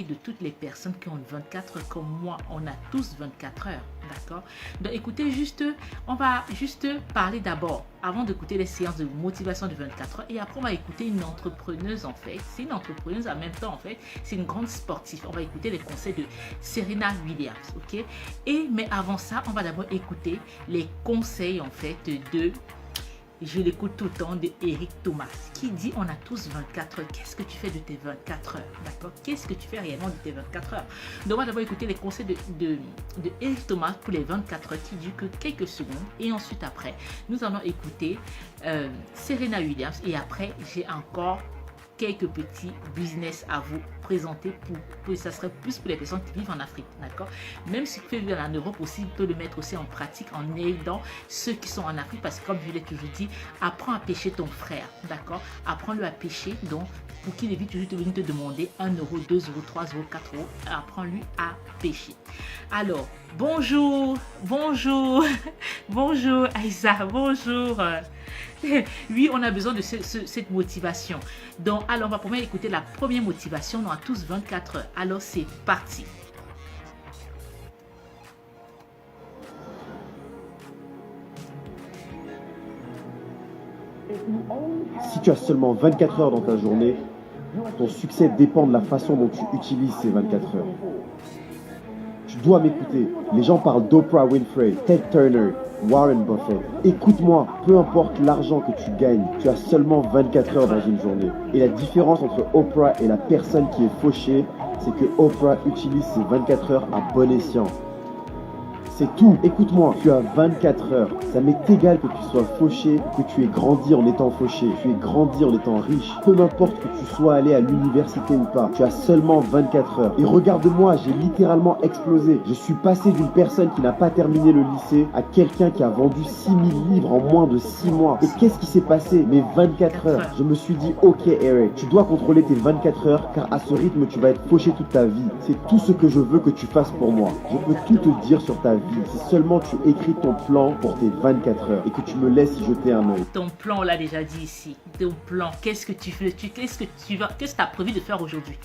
de toutes les personnes qui ont 24 heures comme moi, on a tous 24 heures, d'accord? Donc écoutez, on va juste parler d'abord, avant d'écouter les séances de motivation de 24 heures, et après on va écouter une entrepreneuse en fait, c'est une entrepreneuse en même temps en fait, c'est une grande sportive, on va écouter les conseils de Serena Williams, ok? Mais avant ça, on va d'abord écouter les conseils en fait je l'écoute tout le temps, de Eric Thomas, qui dit on a tous 24 heures. Qu'est-ce que tu fais de tes 24 heures? D'accord? Qu'est-ce que tu fais réellement de tes 24 heures? Donc on va d'abord écouter les conseils de Eric Thomas pour les 24 heures qui durent que quelques secondes. Et ensuite après, nous allons écouter Serena Williams. Et après, j'ai encore quelques petits business à vous présenter ça serait plus pour les personnes qui vivent en Afrique, d'accord? Même si vous pouvez vivre en Europe aussi, vous pouvez le mettre aussi en pratique en aidant ceux qui sont en Afrique, parce que comme je l'ai toujours dit, apprends à pêcher ton frère, d'accord? Apprends-le à pêcher, donc pour qu'il évite toujours de venir te demander 1 euro, 2 euros, 3 euros, 4 euros, apprends-lui à pêcher. Alors, bonjour, bonjour Aïssa, bonjour. Oui, on a besoin de cette motivation. Donc, alors, on va premièrement écouter la première motivation. On a tous 24 heures. Alors, c'est parti. Si tu as seulement 24 heures dans ta journée, ton succès dépend de la façon dont tu utilises ces 24 heures. Tu dois m'écouter. Les gens parlent d'Oprah Winfrey, Ted Turner, Warren Buffett. Écoute-moi, peu importe l'argent que tu gagnes, tu as seulement 24 heures dans une journée. Et la différence entre Oprah et la personne qui est fauchée, c'est que Oprah utilise ses 24 heures à bon escient. C'est tout. Écoute-moi, tu as 24 heures. Ça m'est égal que tu sois fauché, que tu aies grandi en étant fauché, que tu aies grandi en étant riche. Peu m'importe que tu sois allé à l'université ou pas, tu as seulement 24 heures. Et regarde-moi, j'ai littéralement explosé. Je suis passé d'une personne qui n'a pas terminé le lycée à quelqu'un qui a vendu 6000 livres en moins de 6 mois. Et qu'est-ce qui s'est passé? Mes 24 heures. Je me suis dit, ok Eric, tu dois contrôler tes 24 heures car à ce rythme, tu vas être fauché toute ta vie. C'est tout ce que je veux que tu fasses pour moi. Je peux tout te dire sur ta vie. Si seulement tu écris ton plan pour tes 24 heures et que tu me laisses y jeter un œil. Ton plan, on l'a déjà dit ici. Ton plan, qu'est-ce que tu fais? Qu'est-ce que tu as prévu de faire aujourd'hui?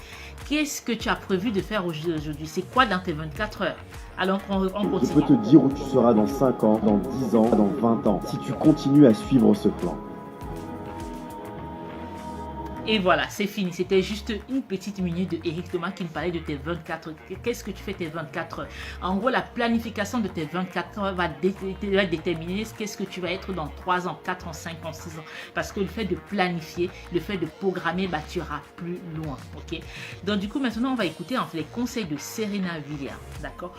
Qu'est-ce que tu as prévu de faire aujourd'hui? C'est quoi dans tes 24 heures? Alors, on continue. Je peux te dire où tu seras dans 5 ans, dans 10 ans, dans 20 ans, si tu continues à suivre ce plan. Et voilà, c'est fini. C'était juste une petite minute de Eric Thomas qui me parlait de tes 24 heures. Qu'est-ce que tu fais tes 24 heures? En gros, la planification de tes 24 heures va déterminer qu'est-ce que tu vas être dans 3 ans, 4 ans, 5 ans, 6 ans. Parce que le fait de planifier, le fait de programmer, bah, tu iras plus loin. Ok? Donc, du coup, maintenant, on va écouter en fait, les conseils de Serena Williams. D'accord?